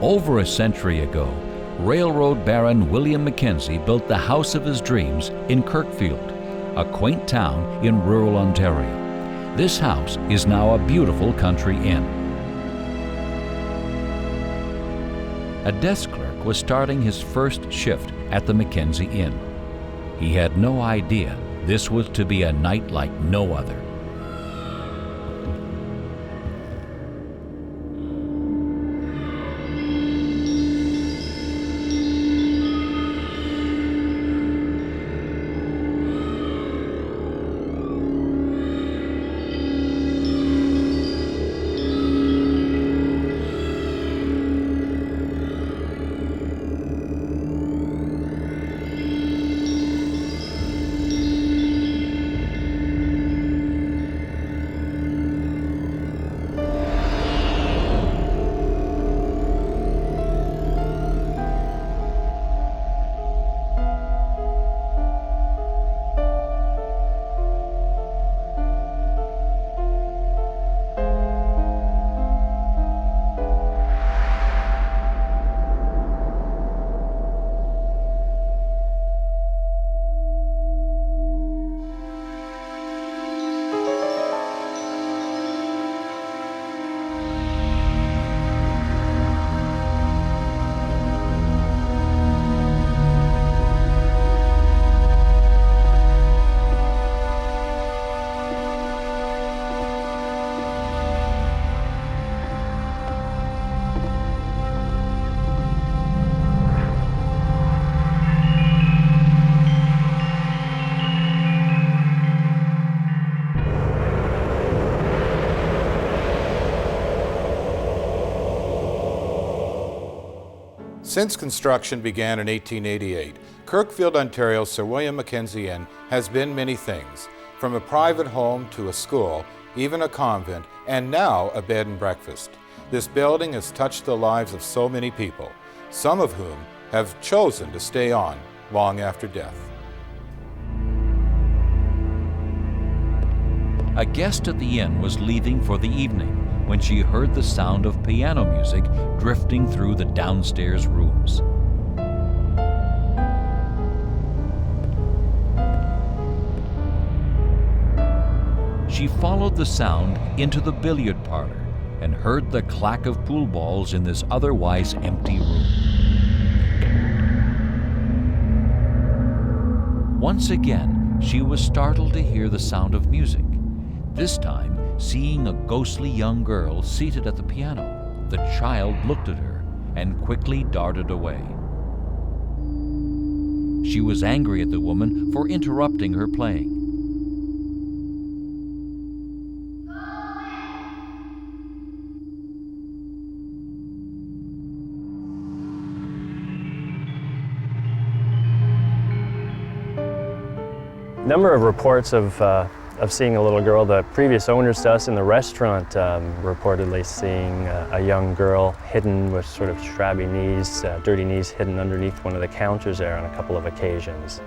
Over a century ago, railroad baron William McKenzie built the house of his dreams in Kirkfield, a quaint town in rural Ontario. This house is now a beautiful country inn. A desk clerk was starting his first shift at the McKenzie Inn. He had no idea this was to be a night like no other. Since construction began in 1888, Kirkfield, Ontario's Sir William Mackenzie Inn has been many things, from a private home to a school, even a convent, and now a bed and breakfast. This building has touched the lives of so many people, some of whom have chosen to stay on long after death. A guest at the inn was leaving for the evening when she heard the sound of piano music drifting through the downstairs rooms. She followed the sound into the billiard parlor and heard the clack of pool balls in this otherwise empty room. Once again, she was startled to hear the sound of music, this time seeing a ghostly young girl seated at the piano. The child looked at her and quickly darted away. She was angry at the woman for interrupting her playing. Number of reports of seeing a little girl. The previous owners to us in the restaurant reportedly seeing a young girl hidden with sort of shabby knees, dirty knees hidden underneath one of the counters there on a couple of occasions.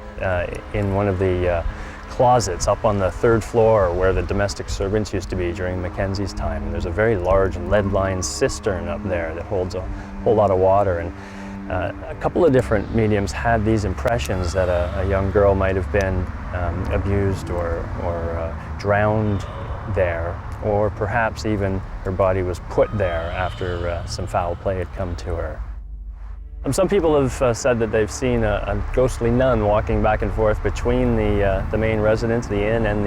In one of the closets up on the third floor where the domestic servants used to be during Mackenzie's time. And there's a very large lead-lined cistern up there that holds a whole lot of water. And a couple of different mediums had these impressions that a young girl might have been abused or drowned there, or perhaps even her body was put there after some foul play had come to her. Some people have said that they've seen a ghostly nun walking back and forth between the main residence, the inn, and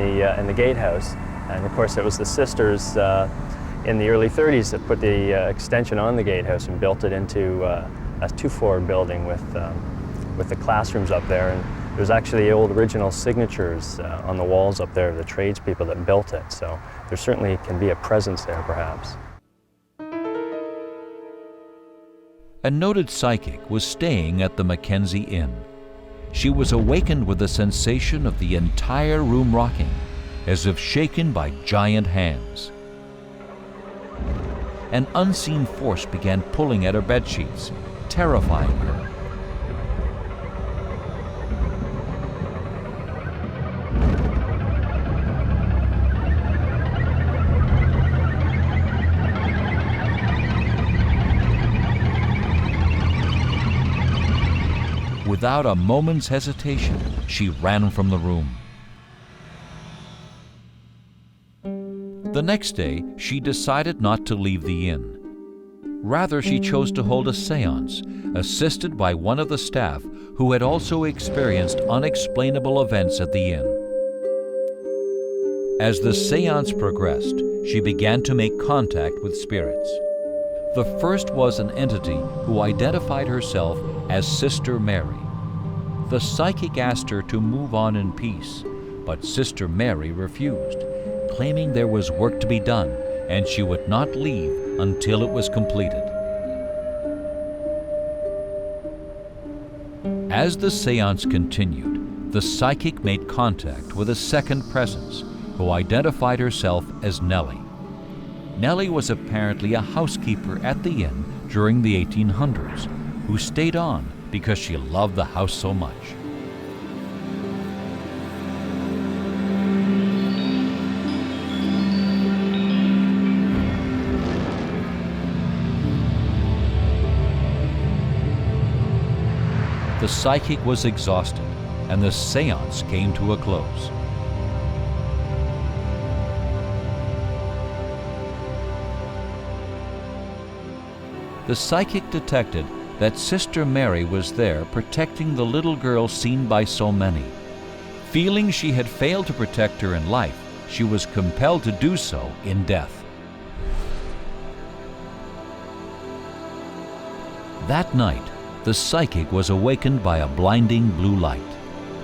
the gatehouse. And of course, it was the sisters in the early 30s that put the extension on the gatehouse and built it into a two-floor building with the classrooms up there. And there's actually old original signatures on the walls up there of the tradespeople that built it. So there certainly can be a presence there, perhaps. A noted psychic was staying at the McKenzie Inn. She was awakened with the sensation of the entire room rocking, as if shaken by giant hands. An unseen force began pulling at her bedsheets, terrifying her. Without a moment's hesitation, she ran from the room. The next day, she decided not to leave the inn. Rather, she chose to hold a séance, assisted by one of the staff who had also experienced unexplainable events at the inn. As the séance progressed, she began to make contact with spirits. The first was an entity who identified herself as Sister Mary. The psychic asked her to move on in peace, but Sister Mary refused, claiming there was work to be done and she would not leave until it was completed. As the séance continued, the psychic made contact with a second presence who identified herself as Nelly. Nelly was apparently a housekeeper at the inn during the 1800s who stayed on because she loved the house so much. The psychic was exhausted, and the séance came to a close. The psychic detected that Sister Mary was there protecting the little girl seen by so many. Feeling she had failed to protect her in life, she was compelled to do so in death. That night, the psychic was awakened by a blinding blue light.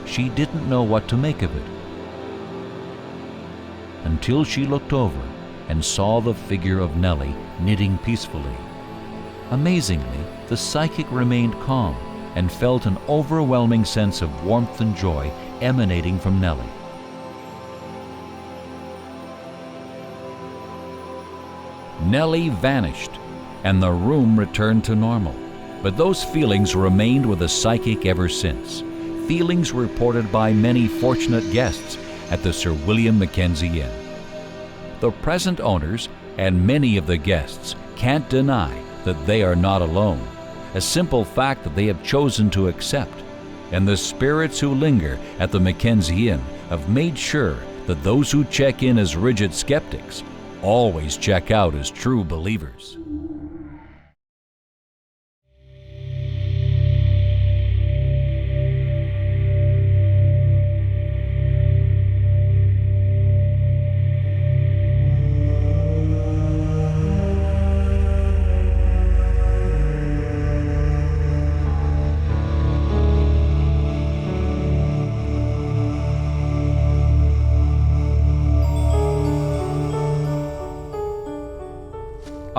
She didn't know what to make of it until she looked over and saw the figure of Nelly knitting peacefully. Amazingly, the psychic remained calm and felt an overwhelming sense of warmth and joy emanating from Nelly. Nelly vanished, and the room returned to normal. But those feelings remained with the psychic ever since, feelings reported by many fortunate guests at the Sir William Mackenzie Inn. The present owners and many of the guests can't deny that they are not alone, a simple fact that they have chosen to accept. And the spirits who linger at the McKenzie Inn have made sure that those who check in as rigid skeptics always check out as true believers.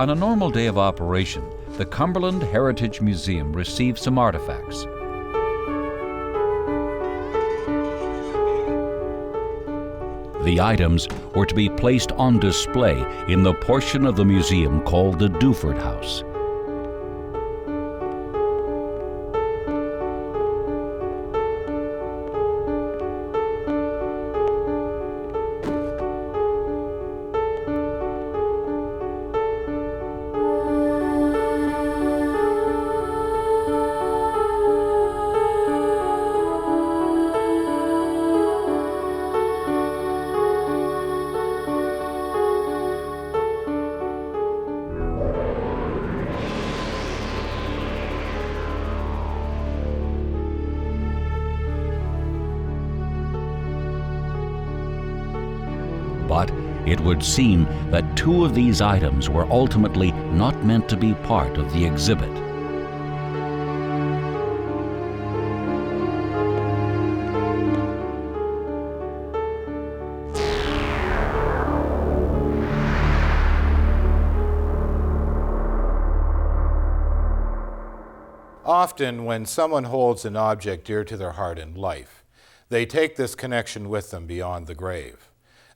On a normal day of operation, the Cumberland Heritage Museum received some artifacts. The items were to be placed on display in the portion of the museum called the Ferkins House. But it would seem that two of these items were ultimately not meant to be part of the exhibit. Often, when someone holds an object dear to their heart in life, they take this connection with them beyond the grave.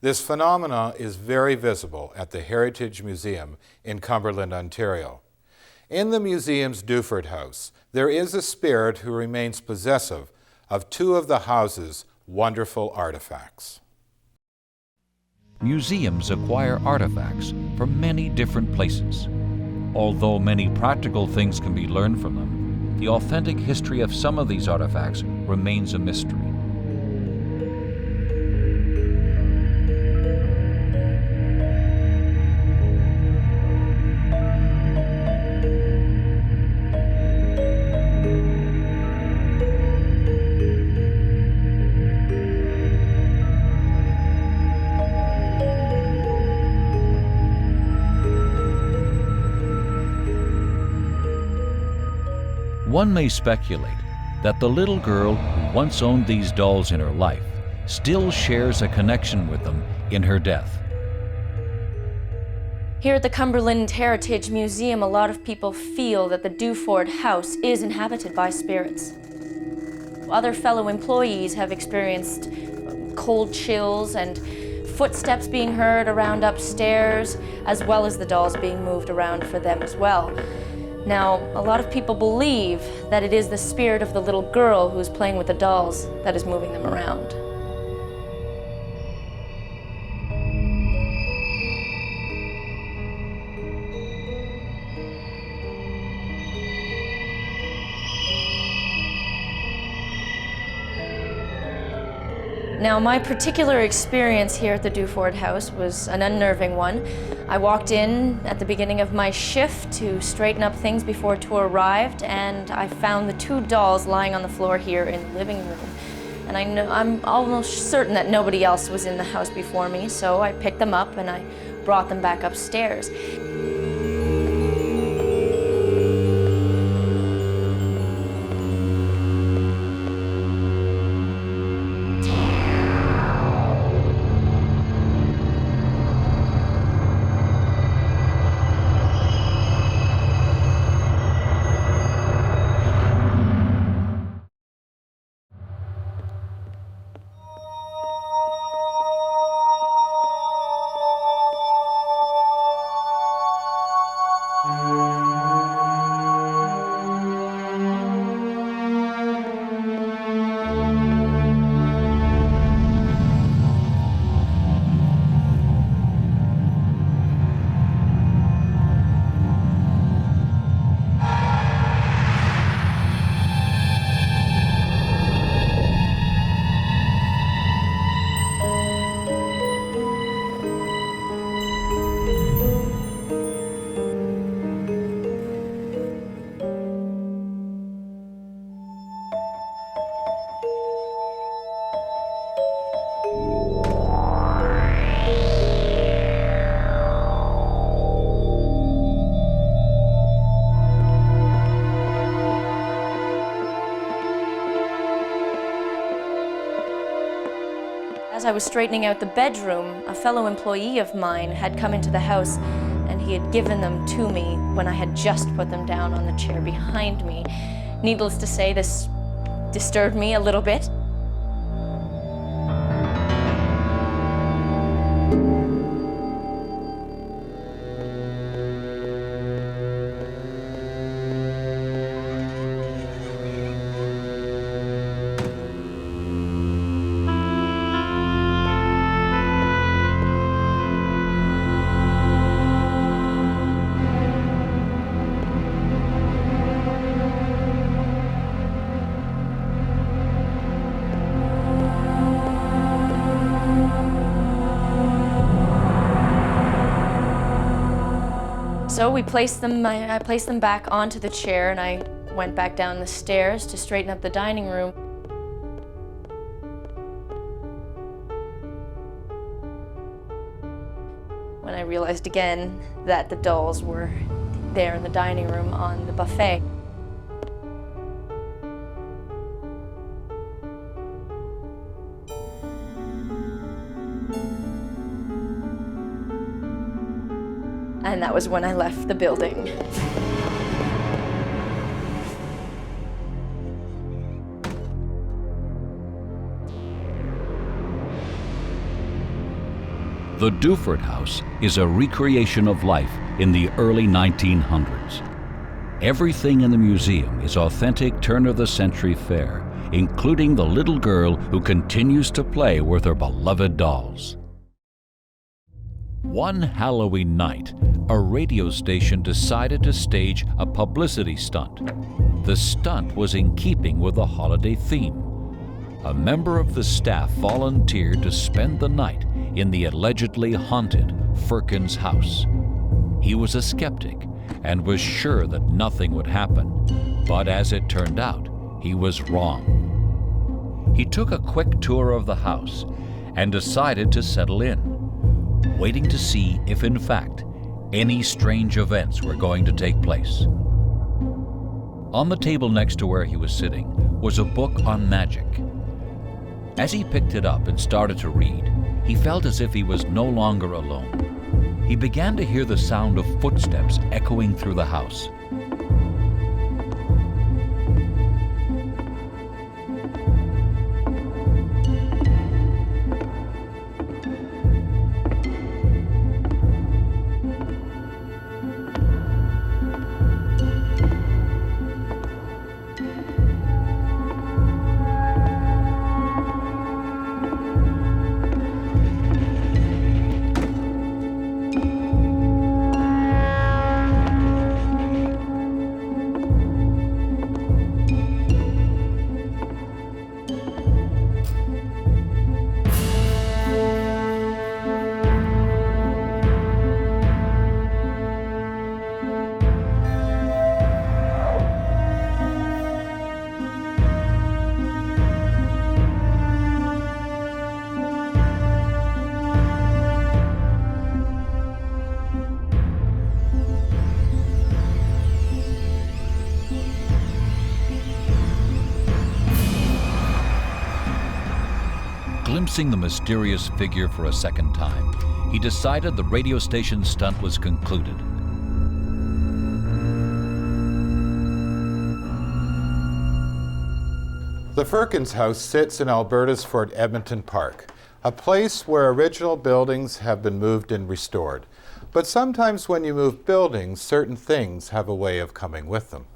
This phenomena is very visible at the Heritage Museum in Cumberland, Ontario. In the museum's Ferkins House, there is a spirit who remains possessive of two of the house's wonderful artifacts. Museums acquire artifacts from many different places. Although many practical things can be learned from them, the authentic history of some of these artifacts remains a mystery. One may speculate that the little girl who once owned these dolls in her life still shares a connection with them in her death. Here at the Cumberland Heritage Museum, a lot of people feel that the Duford House is inhabited by spirits. Other fellow employees have experienced cold chills and footsteps being heard around upstairs, as well as the dolls being moved around for them as well. Now, a lot of people believe that it is the spirit of the little girl who is playing with the dolls that is moving them around. Now, my particular experience here at the Duford House was an unnerving one. I walked in at the beginning of my shift to straighten up things before tour arrived, and I found the two dolls lying on the floor here in the living room. And I'm almost certain that nobody else was in the house before me, so I picked them up and I brought them back upstairs. As I was straightening out the bedroom, a fellow employee of mine had come into the house and he had given them to me when I had just put them down on the chair behind me. Needless to say, this disturbed me a little bit. So we placed them, I placed them back onto the chair and I went back down the stairs to straighten up the dining room. When I realized again that the dolls were there in the dining room on the buffet. And that was when I left the building. The Duford House is a recreation of life in the early 1900s. Everything in the museum is authentic turn-of-the-century fare, including the little girl who continues to play with her beloved dolls. One Halloween night, a radio station decided to stage a publicity stunt. The stunt was in keeping with the holiday theme. A member of the staff volunteered to spend the night in the allegedly haunted Ferkins House. He was a skeptic and was sure that nothing would happen, but as it turned out, he was wrong. He took a quick tour of the house and decided to settle in, waiting to see if, in fact, any strange events were going to take place. On the table next to where he was sitting was a book on magic. As he picked it up and started to read, he felt as if he was no longer alone. He began to hear the sound of footsteps echoing through the house. Glimpsing the mysterious figure for a second time, he decided the radio station stunt was concluded. The Ferkins House sits in Alberta's Fort Edmonton Park, a place where original buildings have been moved and restored. But sometimes when you move buildings, certain things have a way of coming with them.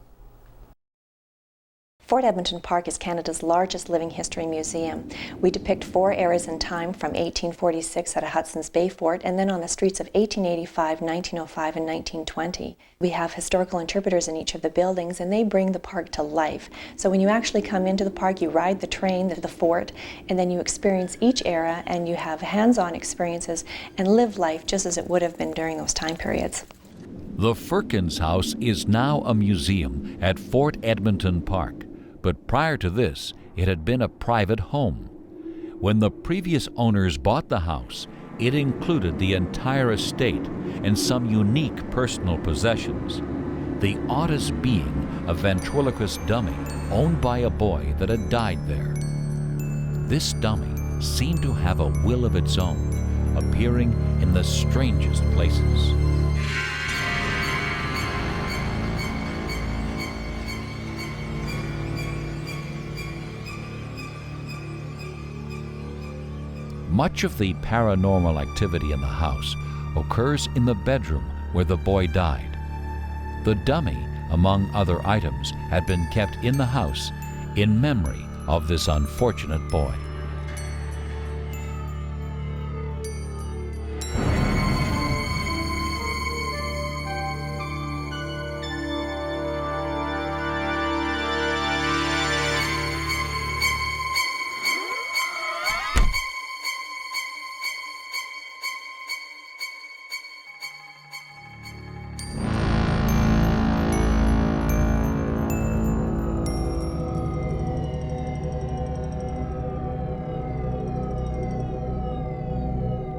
Fort Edmonton Park is Canada's largest living history museum. We depict 4 eras in time from 1846 at a Hudson's Bay fort and then on the streets of 1885, 1905, and 1920. We have historical interpreters in each of the buildings and they bring the park to life. So when you actually come into the park, you ride the train to the fort and then you experience each era and you have hands-on experiences and live life just as it would have been during those time periods. The Ferkins House is now a museum at Fort Edmonton Park. But prior to this, it had been a private home. When the previous owners bought the house, it included the entire estate and some unique personal possessions. The oddest being a ventriloquist dummy owned by a boy that had died there. This dummy seemed to have a will of its own, appearing in the strangest places. Much of the paranormal activity in the house occurs in the bedroom where the boy died. The dummy, among other items, had been kept in the house in memory of this unfortunate boy.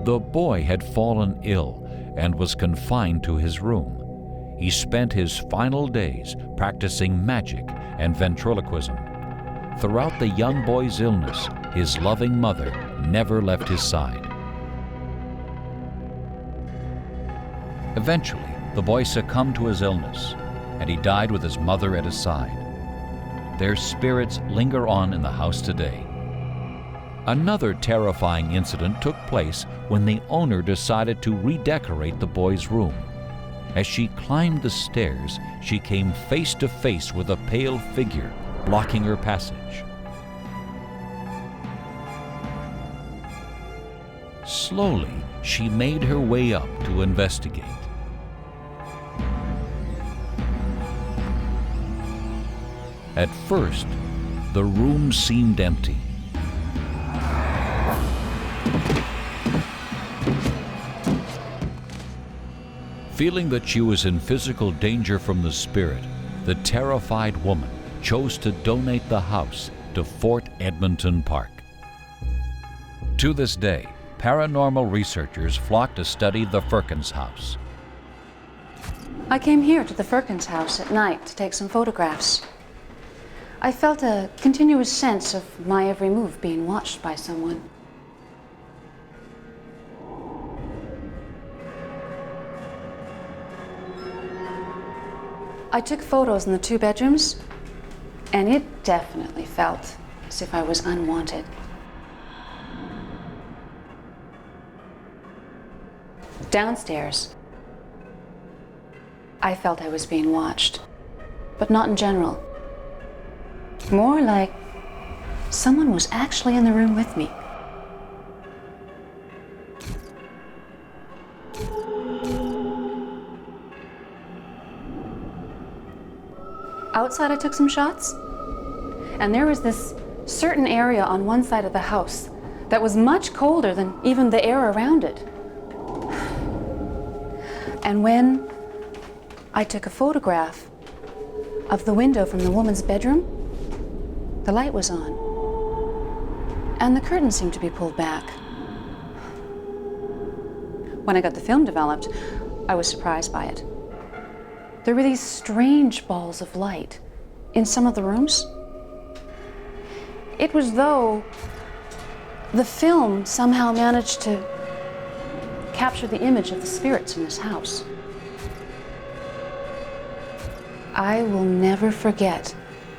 The boy had fallen ill and was confined to his room. He spent his final days practicing magic and ventriloquism. Throughout the young boy's illness, his loving mother never left his side. Eventually, the boy succumbed to his illness, and he died with his mother at his side. Their spirits linger on in the house today. Another terrifying incident took place when the owner decided to redecorate the boy's room. As she climbed the stairs, she came face to face with a pale figure blocking her passage. Slowly, she made her way up to investigate. At first, the room seemed empty. Feeling that she was in physical danger from the spirit, the terrified woman chose to donate the house to Fort Edmonton Park. To this day, paranormal researchers flock to study the Ferkins House. I came here to the Ferkins House at night to take some photographs. I felt a continuous sense of my every move being watched by someone. I took photos in the 2 bedrooms, and it definitely felt as if I was unwanted. Downstairs, I felt I was being watched, but not in general. More like someone was actually in the room with me. Outside I took some shots, and there was this certain area on one side of the house that was much colder than even the air around it. And when I took a photograph of the window from the woman's bedroom, the light was on, and the curtain seemed to be pulled back. When I got the film developed, I was surprised by it. There were these strange balls of light in some of the rooms. It was though the film somehow managed to capture the image of the spirits in this house. I will never forget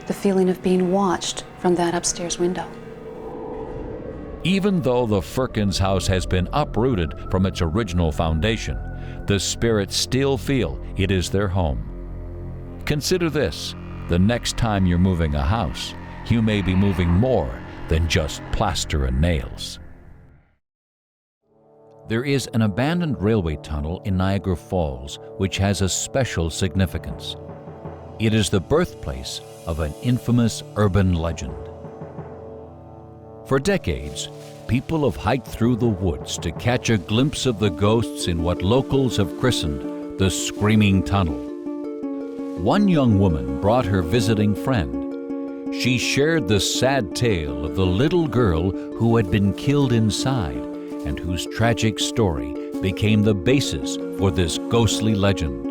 the feeling of being watched from that upstairs window. Even though the Ferkins House has been uprooted from its original foundation, the spirits still feel it is their home. Consider this: the next time you're moving a house, you may be moving more than just plaster and nails. There is an abandoned railway tunnel in Niagara Falls which has a special significance. It is the birthplace of an infamous urban legend. For decades, people have hiked through the woods to catch a glimpse of the ghosts in what locals have christened the Screaming Tunnel. One young woman brought her visiting friend. She shared the sad tale of the little girl who had been killed inside and whose tragic story became the basis for this ghostly legend.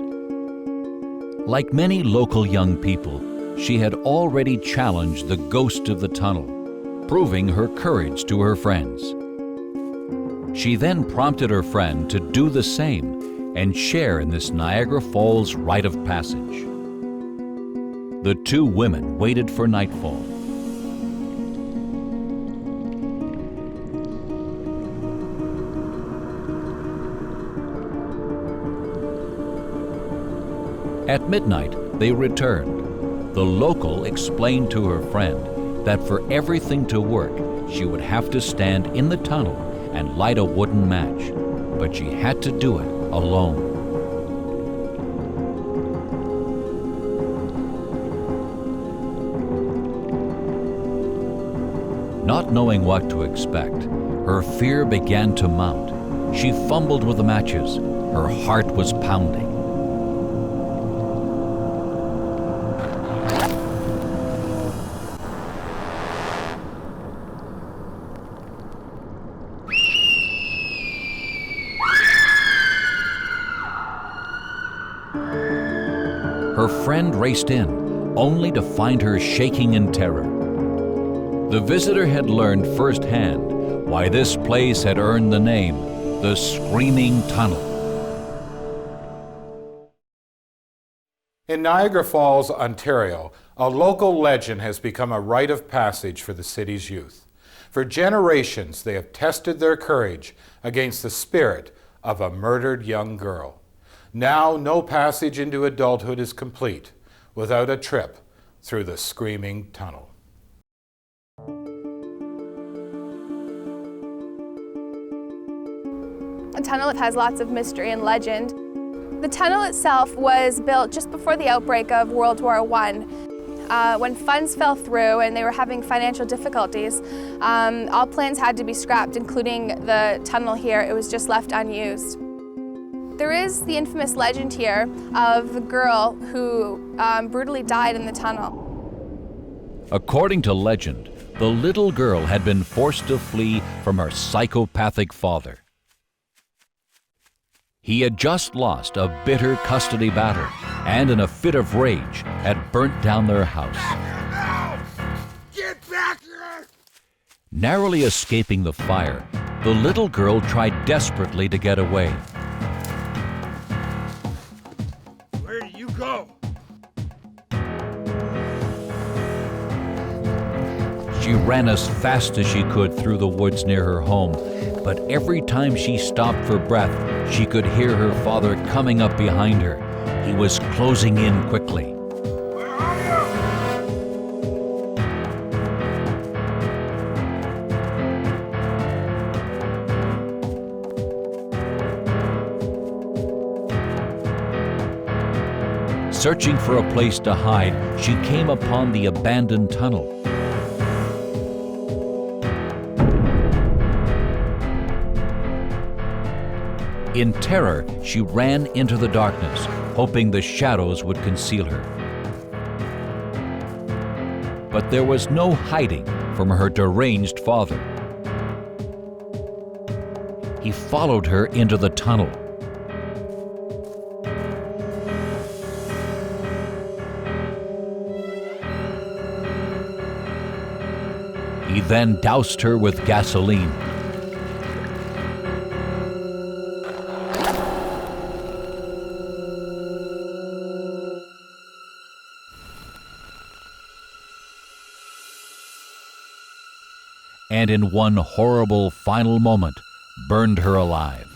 Like many local young people, she had already challenged the ghost of the tunnel, proving her courage to her friends. She then prompted her friend to do the same and share in this Niagara Falls rite of passage. The 2 women waited for nightfall. At midnight, they returned. The local explained to her friend that for everything to work, she would have to stand in the tunnel and light a wooden match, but she had to do it alone. Not knowing what to expect, her fear began to mount. She fumbled with the matches. Her heart was pounding. Her friend raced in, only to find her shaking in terror. The visitor had learned firsthand why this place had earned the name, the Screaming Tunnel. In Niagara Falls, Ontario, a local legend has become a rite of passage for the city's youth. For generations, they have tested their courage against the spirit of a murdered young girl. Now, no passage into adulthood is complete without a trip through the Screaming Tunnel. The tunnel has lots of mystery and legend. The tunnel itself was built just before the outbreak of World War I. When funds fell through and they were having financial difficulties, all plans had to be scrapped, including the tunnel here. It was just left unused. There is the infamous legend here of the girl who brutally died in the tunnel. According to legend, the little girl had been forced to flee from her psychopathic father. He had just lost a bitter custody battle and, in a fit of rage, had burnt down their house. Get back here! Narrowly escaping the fire, the little girl tried desperately to get away. Where do you go? She ran as fast as she could through the woods near her home, but every time she stopped for breath, she could hear her father coming up behind her. He was closing in quickly. Where are you? Searching for a place to hide, she came upon the abandoned tunnel. In terror, she ran into the darkness, hoping the shadows would conceal her. But there was no hiding from her deranged father. He followed her into the tunnel. He then doused her with gasoline. And in one horrible final moment, burned her alive.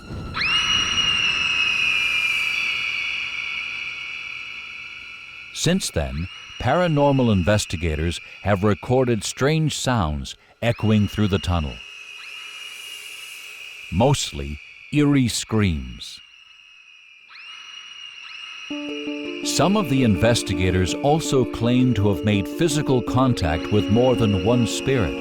Since then, paranormal investigators have recorded strange sounds echoing through the tunnel. Mostly eerie screams. Some of the investigators also claim to have made physical contact with more than one spirit,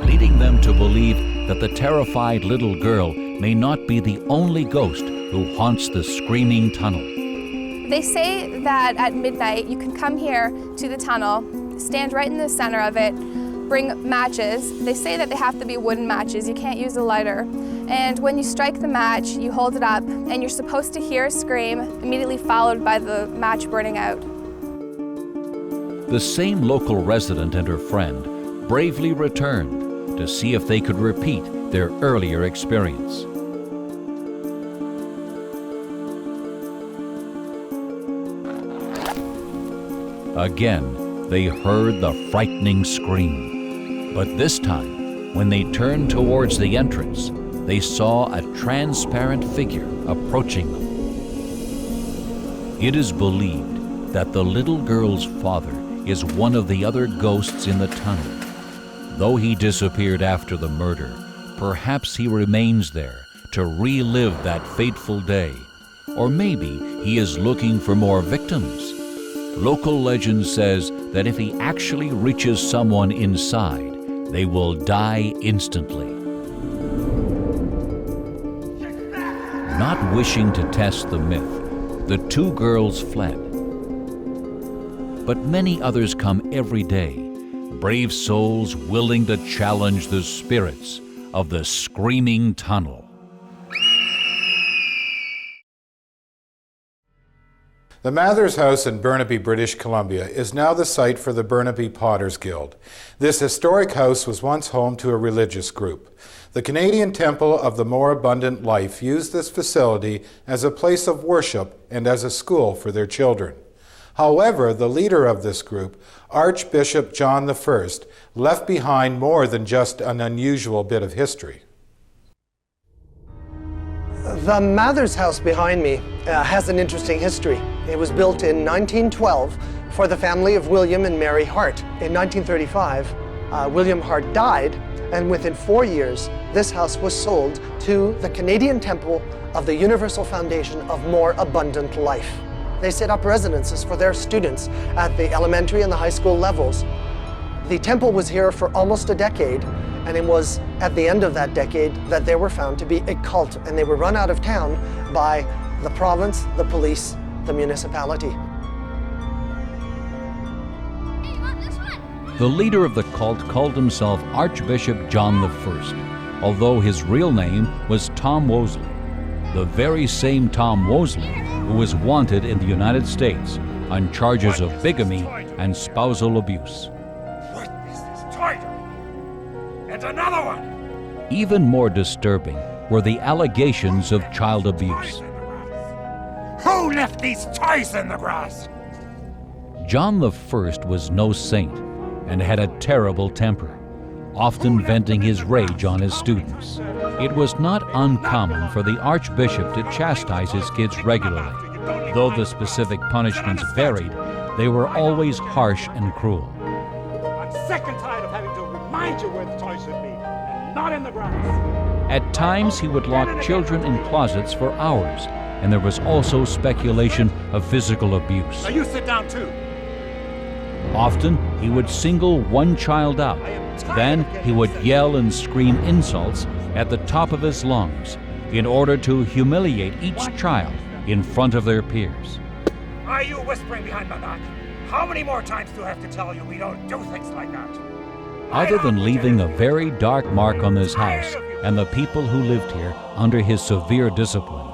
leading them to believe that the terrified little girl may not be the only ghost who haunts the screaming tunnel. They say that at midnight you can come here to the tunnel, stand right in the center of it, bring matches. They say that they have to be wooden matches, you can't use a lighter. And when you strike the match, you hold it up, and you're supposed to hear a scream, immediately followed by the match burning out. The same local resident and her friend bravely returned to see if they could repeat their earlier experience. Again, they heard the frightening scream, but this time, when they turned towards the entrance, they saw a transparent figure approaching them. It is believed that the little girl's father is one of the other ghosts in the tunnel. Though he disappeared after the murder, perhaps he remains there to relive that fateful day. Or maybe he is looking for more victims. Local legend says that if he actually reaches someone inside, they will die instantly. Not wishing to test the myth, the two girls fled. But many others come every day, brave souls willing to challenge the spirits of the screaming tunnel. The Mathers House in Burnaby, British Columbia is now the site for the Burnaby Potters Guild. This historic house was once home to a religious group. The Canadian Temple of the More Abundant Life used this facility as a place of worship and as a school for their children. However, the leader of this group, Archbishop John I, left behind more than just an unusual bit of history. The Mathers House behind me has an interesting history. It was built in 1912 for the family of William and Mary Hart. In 1935, William Hart died, and within 4 years, this house was sold to the Canadian Temple of the Universal Foundation of More Abundant Life. They set up residences for their students at the elementary and the high school levels. The temple was here for almost a decade, and it was at the end of that decade that they were found to be a cult, and they were run out of town by the province, the police, the municipality. The leader of the cult called himself Archbishop John I, although his real name was Tom Wolsey, the very same Tom Wolsey who was wanted in the United States on charges of bigamy and spousal abuse. What is this toy doing? And another one! Even more disturbing were the allegations of child abuse. Who left these toys in the grass? John I was no saint and had a terrible temper, often venting his rage on his students. It was not uncommon for the Archbishop to chastise his kids regularly. Though the specific punishments varied, they were always harsh and cruel. I'm sick and tired of having to remind you where the toys should be, and not in the grass. At times, he would lock children in closets for hours, and there was also speculation of physical abuse. Now you sit down too. Often, he would single one child out. Then he would yell and scream insults at the top of his lungs in order to humiliate each child in front of their peers. Are you whispering behind my back? How many more times do I have to tell you we don't do things like that? Other than leaving a very dark mark on this house and the people who lived here under his severe discipline,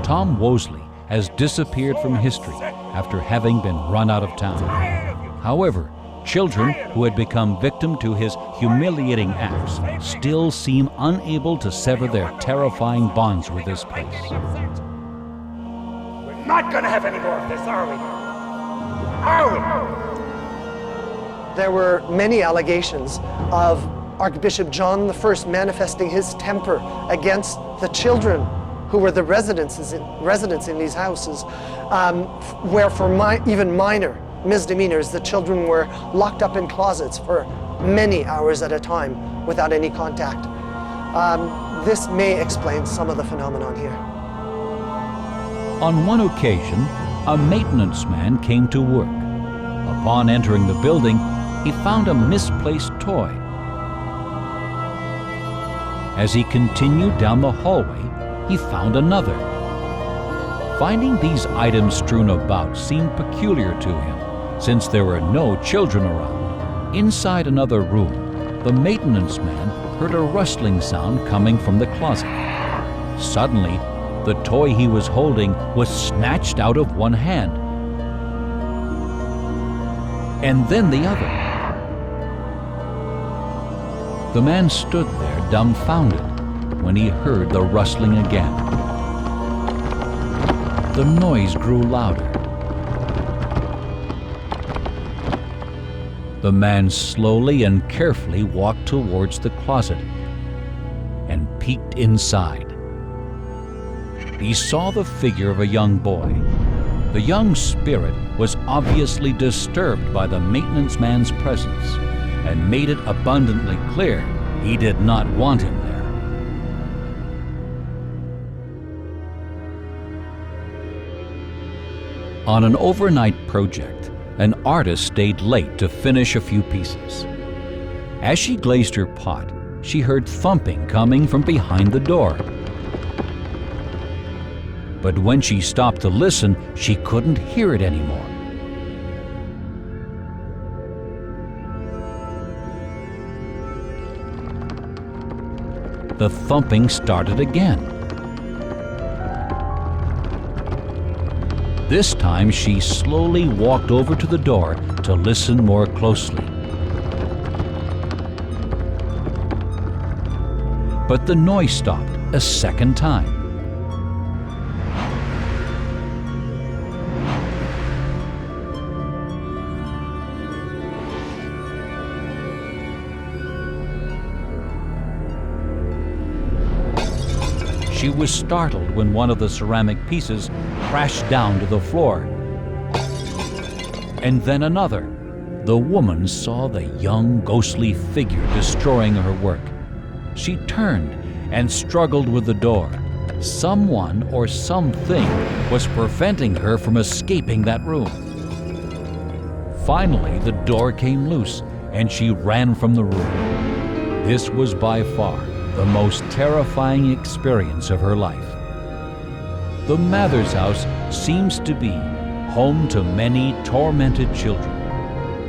Tom Wolsey has disappeared from history after having been run out of town. However, children who had become victim to his humiliating acts still seem unable to sever their terrifying bonds with this place. We're not going to have any more of this, are we? Are we? There were many allegations of Archbishop John I manifesting his temper against the children who were the residents in these houses, where for even minor misdemeanors, the children were locked up in closets for many hours at a time without any contact. This may explain some of the phenomenon here. On one occasion, a maintenance man came to work. Upon entering the building, he found a misplaced toy. As he continued down the hallway, he found another. Finding these items strewn about seemed peculiar to him, since there were no children around. Inside another room, the maintenance man heard a rustling sound coming from the closet. Suddenly, the toy he was holding was snatched out of one hand, and then the other. The man stood there dumbfounded when he heard the rustling again. The noise grew louder. The man slowly and carefully walked towards the closet and peeked inside. He saw the figure of a young boy. The young spirit was obviously disturbed by the maintenance man's presence and made it abundantly clear he did not want him there. On an overnight project, an artist stayed late to finish a few pieces. As she glazed her pot, she heard thumping coming from behind the door. But when she stopped to listen, she couldn't hear it anymore. The thumping started again. This time, she slowly walked over to the door to listen more closely. But the noise stopped a second time. She was startled when one of the ceramic pieces crashed down to the floor. And then another. The woman saw the young, ghostly figure destroying her work. She turned and struggled with the door. Someone or something was preventing her from escaping that room. Finally, the door came loose and she ran from the room. This was by far the most terrifying experience of her life. The Mathers house seems to be home to many tormented children.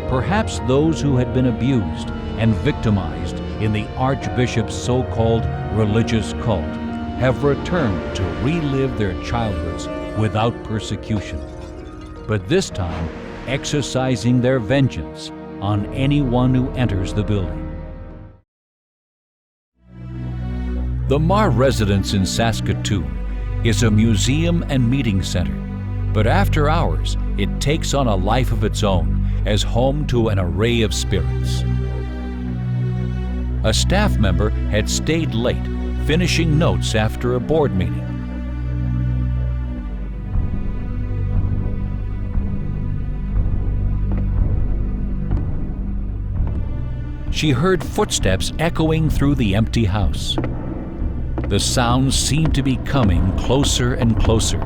Perhaps those who had been abused and victimized in the Archbishop's so-called religious cult have returned to relive their childhoods without persecution, but this time exercising their vengeance on anyone who enters the building. The Marr residence in Saskatoon is a museum and meeting center, but after hours it takes on a life of its own as home to an array of spirits. A staff member had stayed late, finishing notes after a board meeting. She heard footsteps echoing through the empty house. The sounds seemed to be coming closer and closer.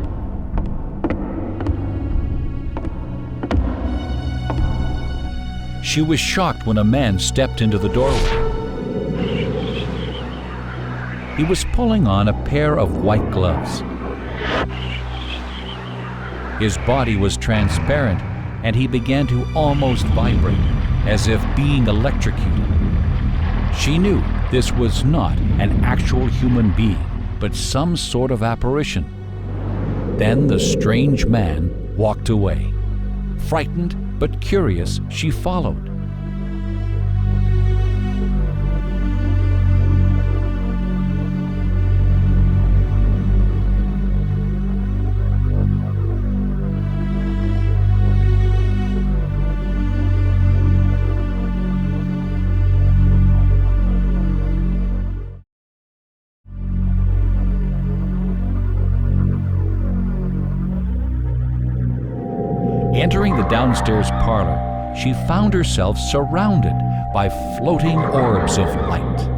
She was shocked when a man stepped into the doorway. He was pulling on a pair of white gloves. His body was transparent, and he began to almost vibrate, as if being electrocuted. She knew this was not an actual human being, but some sort of apparition. Then the strange man walked away. Frightened but curious, she followed. Entering the downstairs parlor, she found herself surrounded by floating orbs of light.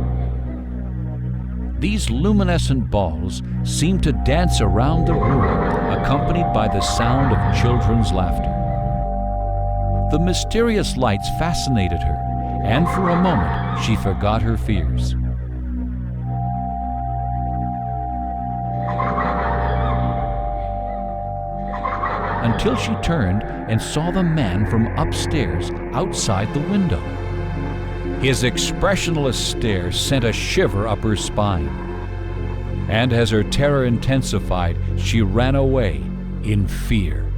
These luminescent balls seemed to dance around the room, accompanied by the sound of children's laughter. The mysterious lights fascinated her, and for a moment she forgot her fears. Until she turned and saw the man from upstairs outside the window. His expressionless stare sent a shiver up her spine. And as her terror intensified, she ran away in fear.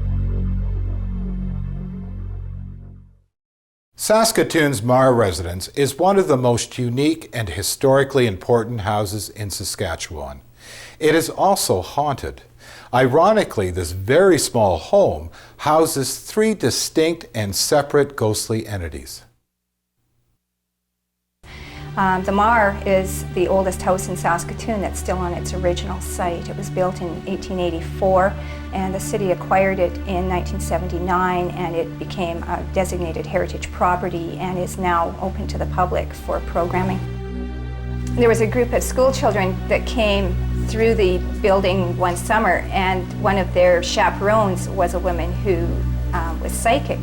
Saskatoon's Marr residence is one of the most unique and historically important houses in Saskatchewan. It is also haunted. Ironically, this very small home houses 3 distinct and separate ghostly entities. The Marr is the oldest house in Saskatoon that's still on its original site. It was built in 1884, and the city acquired it in 1979, and it became a designated heritage property and is now open to the public for programming. There was a group of school children that came through the building one summer, and one of their chaperones was a woman who was psychic,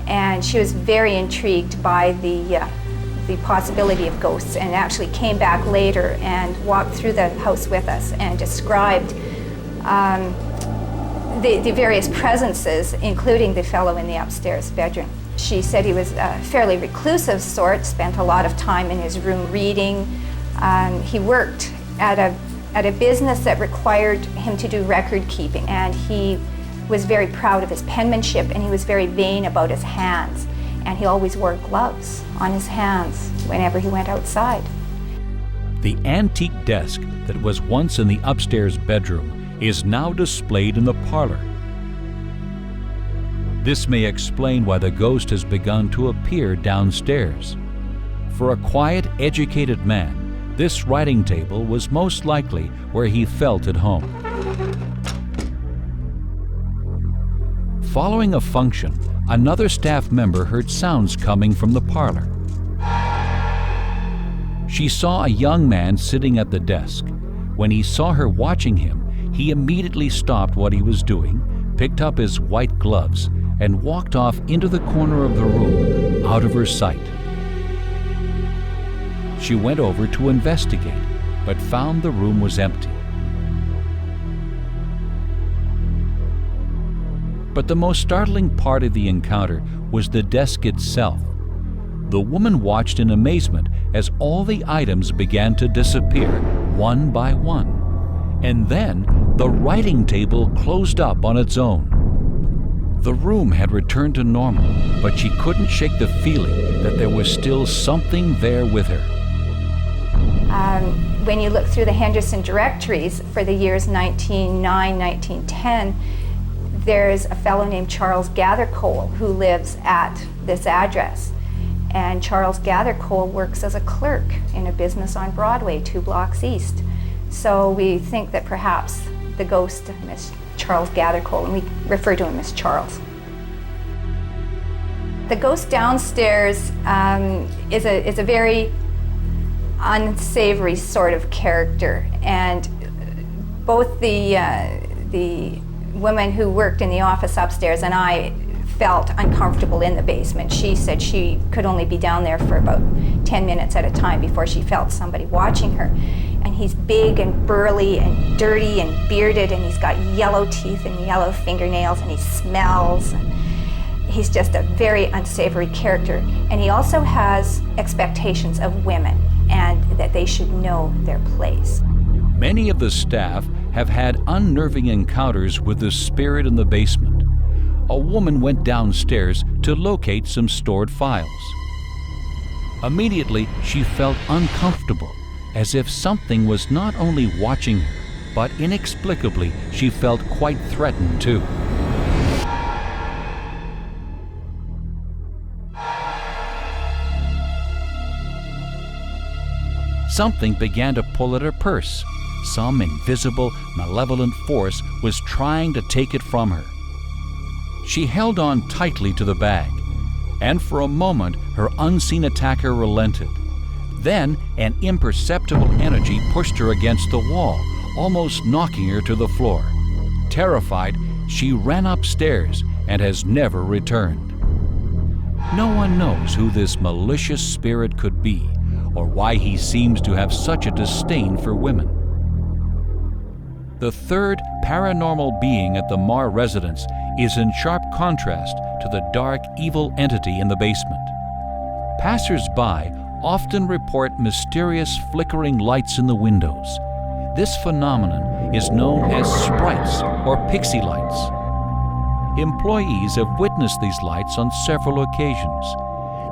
and she was very intrigued by the possibility of ghosts, and actually came back later and walked through the house with us and described the various presences, including the fellow in the upstairs bedroom. She said he was a fairly reclusive sort, spent a lot of time in his room reading. He worked at a business that required him to do record keeping, and he was very proud of his penmanship, and he was very vain about his hands, and he always wore gloves on his hands whenever he went outside. The antique desk that was once in the upstairs bedroom is now displayed in the parlor. This may explain why the ghost has begun to appear downstairs. For a quiet, educated man, this writing table was most likely where he felt at home. Following a function, another staff member heard sounds coming from the parlor. She saw a young man sitting at the desk. When he saw her watching him, he immediately stopped what he was doing, picked up his white gloves, and walked off into the corner of the room, out of her sight. She went over to investigate, but found the room was empty. But the most startling part of the encounter was the desk itself. The woman watched in amazement as all the items began to disappear one by one. And then the writing table closed up on its own. The room had returned to normal, but she couldn't shake the feeling that there was still something there with her. When you look through the Henderson directories for the years 1909, 1910, there's a fellow named Charles Gathercole who lives at this address. And Charles Gathercole works as a clerk in a business on Broadway, 2 blocks east. So we think that perhaps the ghost of Miss Charles Gathercole, and we refer to him as Charles. The ghost downstairs is a very unsavory sort of character, and both the woman who worked in the office upstairs and I felt uncomfortable in the basement. She said she could only be down there for about 10 minutes at a time before she felt somebody watching her. And he's big and burly and dirty and bearded, and he's got yellow teeth and yellow fingernails, and he smells. And he's just a very unsavory character. And he also has expectations of women and that they should know their place. Many of the staff have had unnerving encounters with the spirit in the basement. A woman went downstairs to locate some stored files. Immediately, she felt uncomfortable, as if something was not only watching her, but inexplicably, she felt quite threatened too. Something began to pull at her purse. Some invisible, malevolent force was trying to take it from her. She held on tightly to the bag, and for a moment her unseen attacker relented. Then an imperceptible energy pushed her against the wall, almost knocking her to the floor. Terrified, she ran upstairs and has never returned. No one knows who this malicious spirit could be, or why he seems to have such a disdain for women. The third paranormal being at the Marr residence is in sharp contrast to the dark, evil entity in the basement. Passers-by often report mysterious flickering lights in the windows. This phenomenon is known as sprites or pixie lights. Employees have witnessed these lights on several occasions.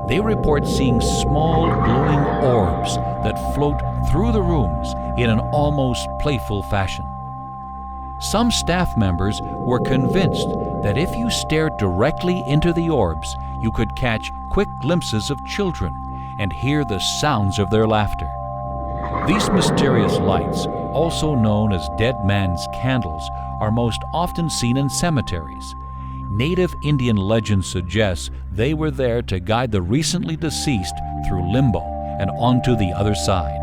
They report seeing small glowing orbs that float through the rooms in an almost playful fashion. Some staff members were convinced that if you stared directly into the orbs, you could catch quick glimpses of children and hear the sounds of their laughter. These mysterious lights, also known as dead man's candles, are most often seen in cemeteries. Native Indian legend suggests they were there to guide the recently deceased through limbo and onto the other side.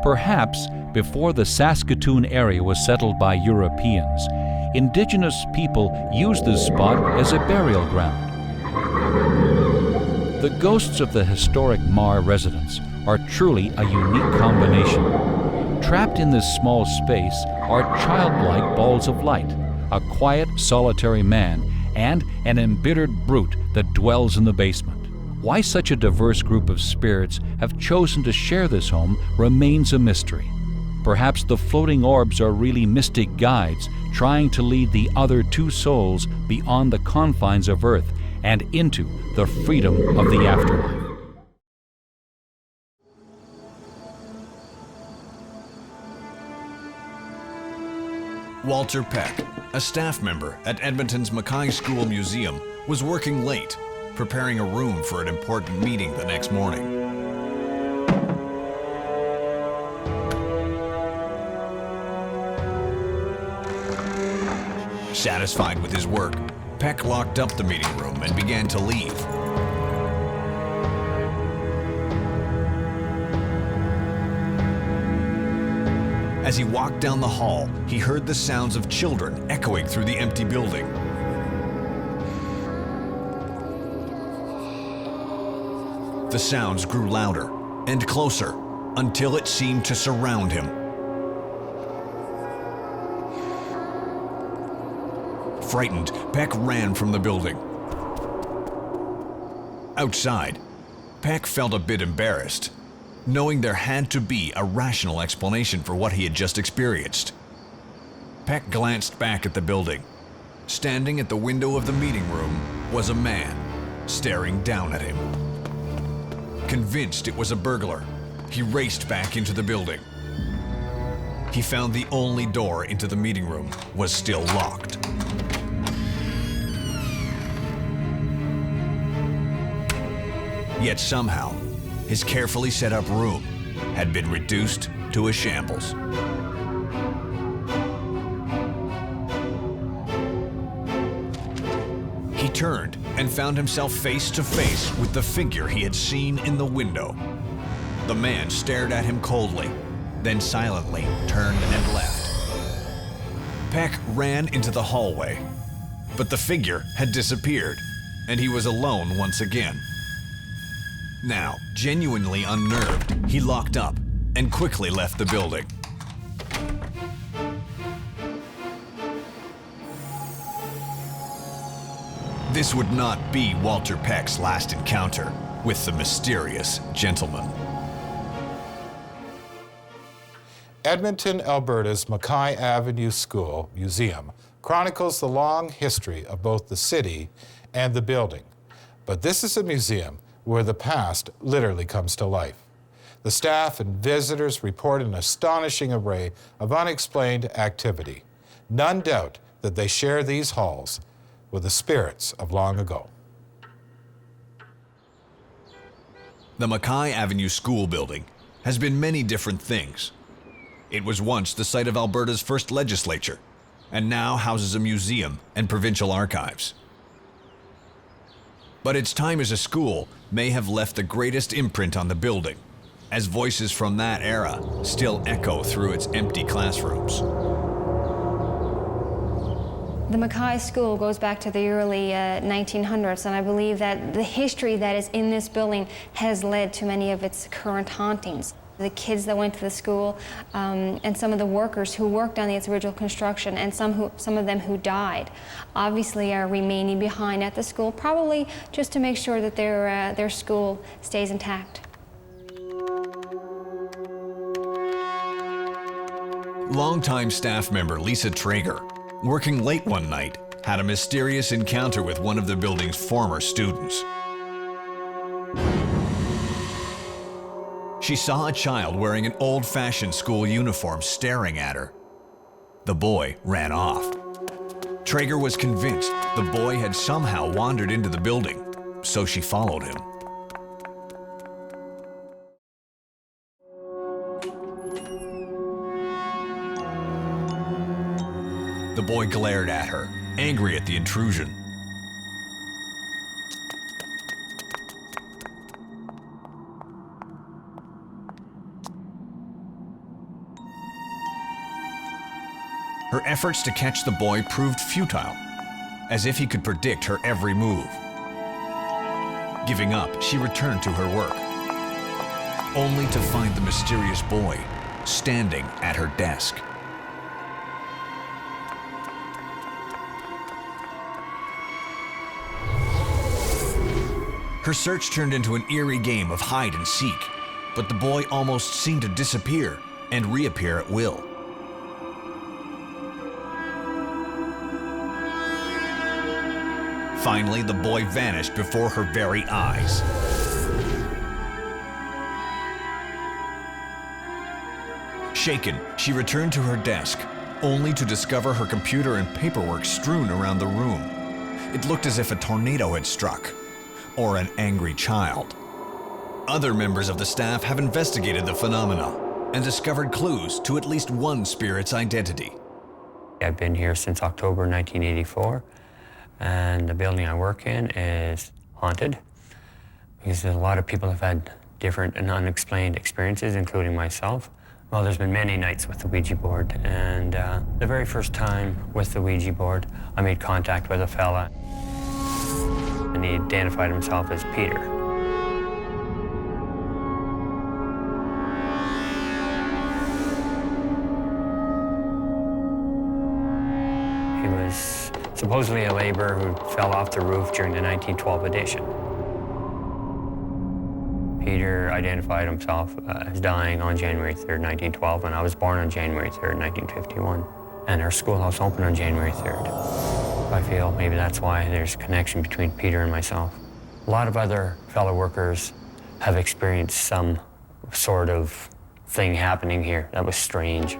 Perhaps before the Saskatoon area was settled by Europeans, Indigenous people used this spot as a burial ground. The ghosts of the historic Marr residence are truly a unique combination. Trapped in this small space are childlike balls of light, a quiet, solitary man, and an embittered brute that dwells in the basement. Why such a diverse group of spirits have chosen to share this home remains a mystery. Perhaps the floating orbs are really mystic guides trying to lead the other two souls beyond the confines of Earth and into the freedom of the afterlife. Walter Peck, a staff member at Edmonton's MaKaii School Museum, was working late, preparing a room for an important meeting the next morning. Satisfied with his work, Peck locked up the meeting room and began to leave. As he walked down the hall, he heard the sounds of children echoing through the empty building. The sounds grew louder and closer until it seemed to surround him. Frightened, Peck ran from the building. Outside, Peck felt a bit embarrassed, knowing there had to be a rational explanation for what he had just experienced. Peck glanced back at the building. Standing at the window of the meeting room was a man, staring down at him. Convinced it was a burglar, he raced back into the building. He found the only door into the meeting room was still locked. Yet somehow, his carefully set up room had been reduced to a shambles. He turned and found himself face to face with the figure he had seen in the window. The man stared at him coldly, then silently turned and left. Peck ran into the hallway, but the figure had disappeared, and he was alone once again. Now, genuinely unnerved, he locked up and quickly left the building. This would not be Walter Peck's last encounter with the mysterious gentleman. Edmonton, Alberta's MaKaii Avenue School Museum chronicles the long history of both the city and the building. But this is a museum where the past literally comes to life. The staff and visitors report an astonishing array of unexplained activity. None doubt that they share these halls with the spirits of long ago. The MaKaii Avenue School building has been many different things. It was once the site of Alberta's first legislature, and now houses a museum and provincial archives. But its time as a school may have left the greatest imprint on the building, as voices from that era still echo through its empty classrooms. The MaKaii School goes back to the early 1900s, and I believe that the history that is in this building has led to many of its current hauntings. The kids that went to the school and some of the workers who worked on its original construction, and some of them who died, obviously are remaining behind at the school, probably just to make sure that their school stays intact. Longtime staff member Lisa Traeger, working late one night, had a mysterious encounter with one of the building's former students. She saw a child wearing an old-fashioned school uniform staring at her. The boy ran off. Traeger was convinced the boy had somehow wandered into the building, so she followed him. The boy glared at her, angry at the intrusion. Her efforts to catch the boy proved futile, as if he could predict her every move. Giving up, she returned to her work, only to find the mysterious boy standing at her desk. Her search turned into an eerie game of hide and seek, but the boy almost seemed to disappear and reappear at will. Finally, the boy vanished before her very eyes. Shaken, she returned to her desk, only to discover her computer and paperwork strewn around the room. It looked as if a tornado had struck, or an angry child. Other members of the staff have investigated the phenomena and discovered clues to at least one spirit's identity. I've been here since October 1984. And the building I work in is haunted because a lot of people have had different and unexplained experiences, including myself. Well, there's been many nights with the Ouija board, and the very first time with the Ouija board, I made contact with a fella, and he identified himself as Peter. He was supposedly a laborer who fell off the roof during the 1912 edition. Peter identified himself as dying on January 3rd, 1912, and I was born on January 3rd, 1951. And our schoolhouse opened on January 3rd. I feel maybe that's why there's a connection between Peter and myself. A lot of other fellow workers have experienced some sort of thing happening here that was strange.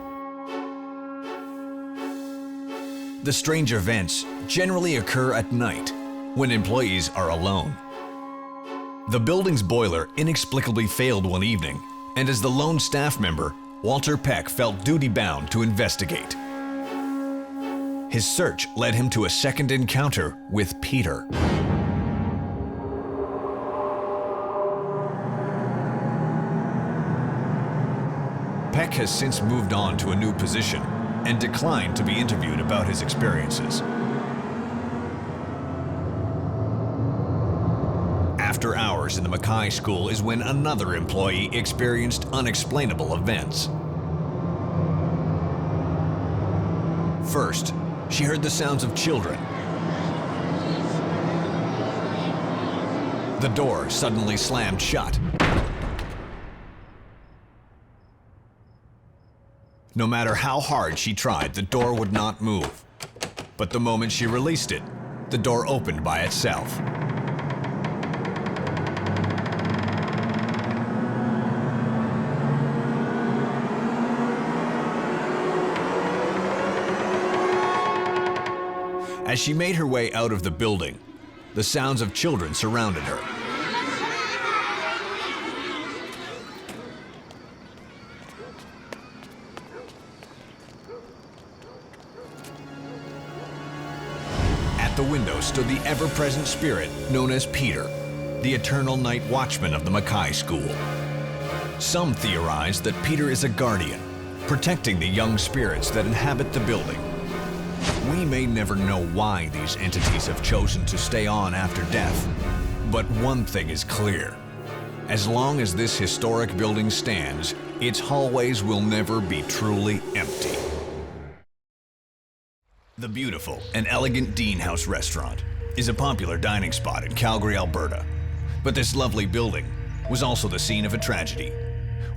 The strange events generally occur at night, when employees are alone. The building's boiler inexplicably failed one evening, and as the lone staff member, Walter Peck felt duty-bound to investigate. His search led him to a second encounter with Peter. Peck has since moved on to a new position and declined to be interviewed about his experiences. After hours in the MaKaii school is when another employee experienced unexplainable events. First, she heard the sounds of children. The door suddenly slammed shut. No matter how hard she tried, the door would not move. But the moment she released it, the door opened by itself. As she made her way out of the building, the sounds of children surrounded her. At the window stood the ever-present spirit known as Peter, the eternal night watchman of the MaKaii school. Some theorize that Peter is a guardian, protecting the young spirits that inhabit the building. We may never know why these entities have chosen to stay on after death, but one thing is clear. As long as this historic building stands, its hallways will never be truly empty. The beautiful and elegant Dean House restaurant is a popular dining spot in Calgary, Alberta. But this lovely building was also the scene of a tragedy,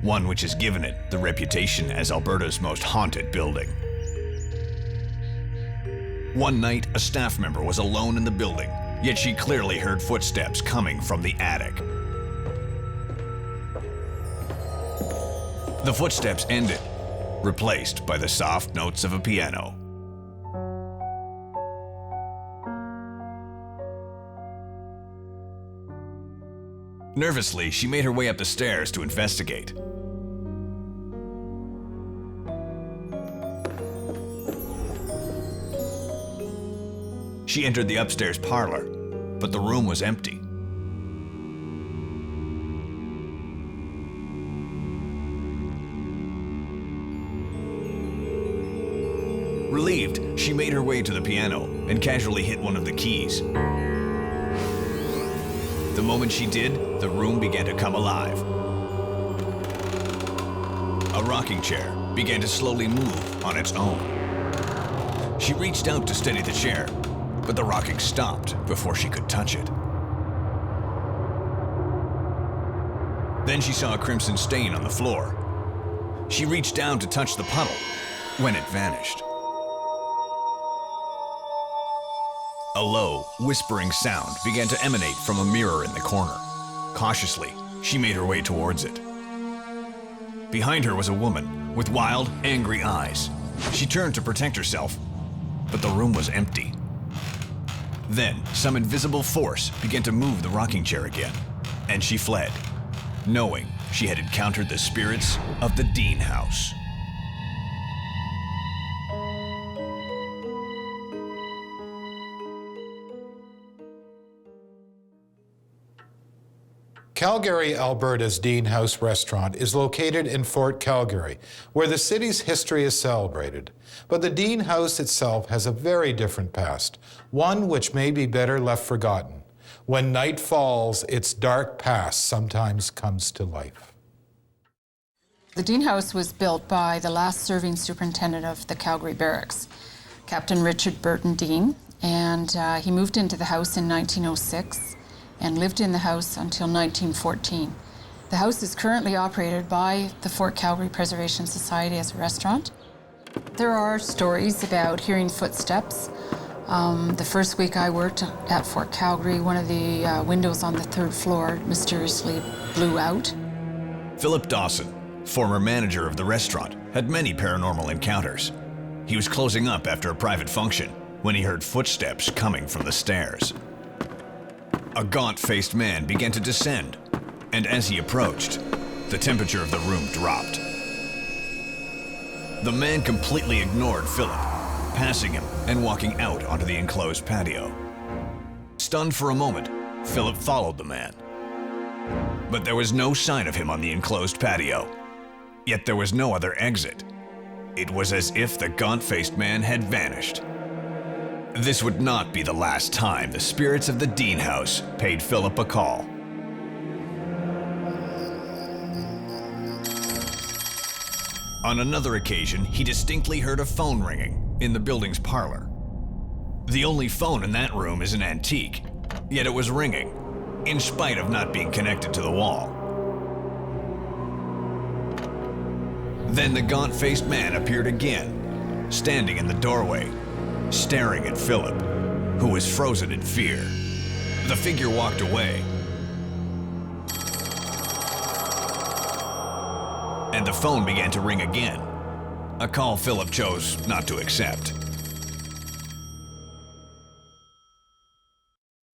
one which has given it the reputation as Alberta's most haunted building. One night, a staff member was alone in the building, yet she clearly heard footsteps coming from the attic. The footsteps ended, replaced by the soft notes of a piano. Nervously, she made her way up the stairs to investigate. She entered the upstairs parlor, but the room was empty. Relieved, she made her way to the piano and casually hit one of the keys. The moment she did, the room began to come alive. A rocking chair began to slowly move on its own. She reached out to steady the chair, but the rocking stopped before she could touch it. Then she saw a crimson stain on the floor. She reached down to touch the puddle when it vanished. A low, whispering sound began to emanate from a mirror in the corner. Cautiously, she made her way towards it. Behind her was a woman with wild, angry eyes. She turned to protect herself, but the room was empty. Then, some invisible force began to move the rocking chair again, and she fled, knowing she had encountered the spirits of the Dean House. Calgary, Alberta's Dean House restaurant is located in Fort Calgary, where the city's history is celebrated. But the Dean House itself has a very different past, one which may be better left forgotten. When night falls, its dark past sometimes comes to life. The Dean House was built by the last serving superintendent of the Calgary Barracks, Captain Richard Burton Dean, and he moved into the house in 1906 and lived in the house until 1914. The house is currently operated by the Fort Calgary Preservation Society as a restaurant. There are stories about hearing footsteps. The first week I worked at Fort Calgary, one of the windows on the third floor mysteriously blew out. Philip Dawson, former manager of the restaurant, had many paranormal encounters. He was closing up after a private function when he heard footsteps coming from the stairs. A gaunt-faced man began to descend, and as he approached, the temperature of the room dropped. The man completely ignored Philip, passing him and walking out onto the enclosed patio. Stunned for a moment, Philip followed the man. But there was no sign of him on the enclosed patio. Yet there was no other exit. It was as if the gaunt-faced man had vanished. This would not be the last time the spirits of the Dean House paid Philip a call. On another occasion, he distinctly heard a phone ringing in the building's parlor. The only phone in that room is an antique, yet it was ringing, in spite of not being connected to the wall. Then the gaunt-faced man appeared again, standing in the doorway, staring at Philip, who was frozen in fear. The figure walked away, and the phone began to ring again, a call Philip chose not to accept.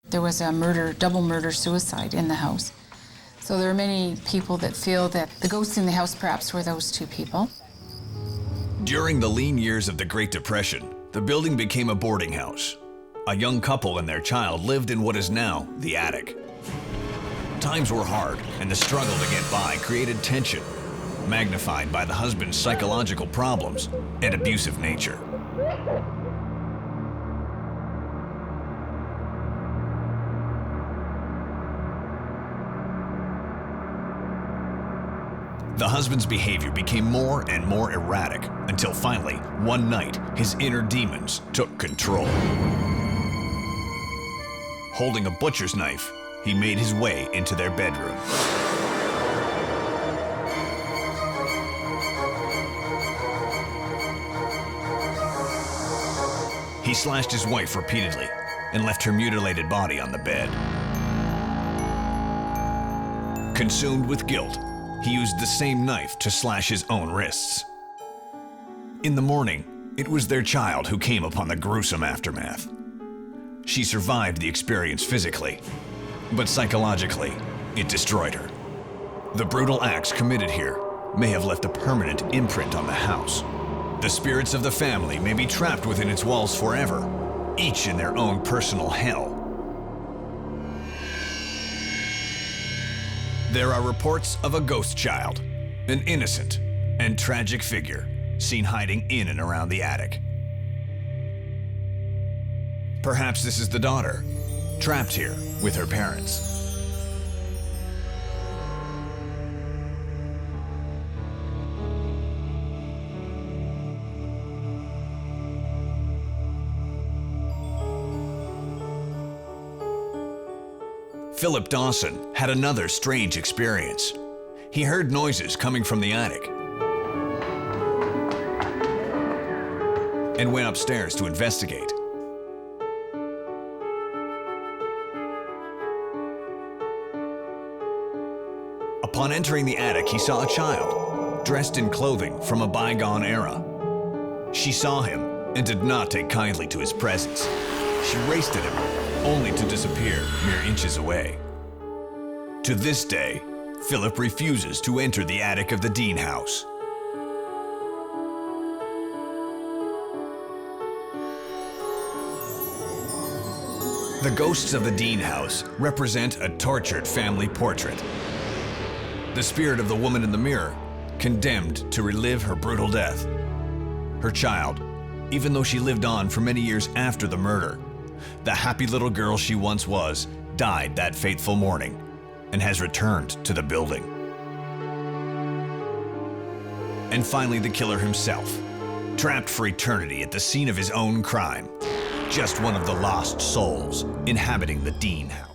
There was a double murder-suicide in the house. So there are many people that feel that the ghosts in the house perhaps were those two people. During the lean years of the Great Depression, the building became a boarding house. A young couple and their child lived in what is now the attic. Times were hard, and the struggle to get by created tension, magnified by the husband's psychological problems and abusive nature. The husband's behavior became more and more erratic until finally, one night, his inner demons took control. Holding a butcher's knife, he made his way into their bedroom. He slashed his wife repeatedly and left her mutilated body on the bed. Consumed with guilt, he used the same knife to slash his own wrists. In the morning, it was their child who came upon the gruesome aftermath. She survived the experience physically, but psychologically, it destroyed her. The brutal acts committed here may have left a permanent imprint on the house. The spirits of the family may be trapped within its walls forever, each in their own personal hell. There are reports of a ghost child, an innocent and tragic figure seen hiding in and around the attic. Perhaps this is the daughter, trapped here with her parents. Philip Dawson had another strange experience. He heard noises coming from the attic and went upstairs to investigate. Upon entering the attic, he saw a child, dressed in clothing from a bygone era. She saw him and did not take kindly to his presence. She raced at him, only to disappear mere inches away. To this day, Philip refuses to enter the attic of the Dean House. The ghosts of the Dean house represent a tortured family portrait. The spirit of the woman in the mirror, condemned to relive her brutal death. Her child, even though she lived on for many years after the murder, the happy little girl she once was, died that fateful morning and has returned to the building. And finally, the killer himself, trapped for eternity at the scene of his own crime. Just one of the lost souls inhabiting the Dean house.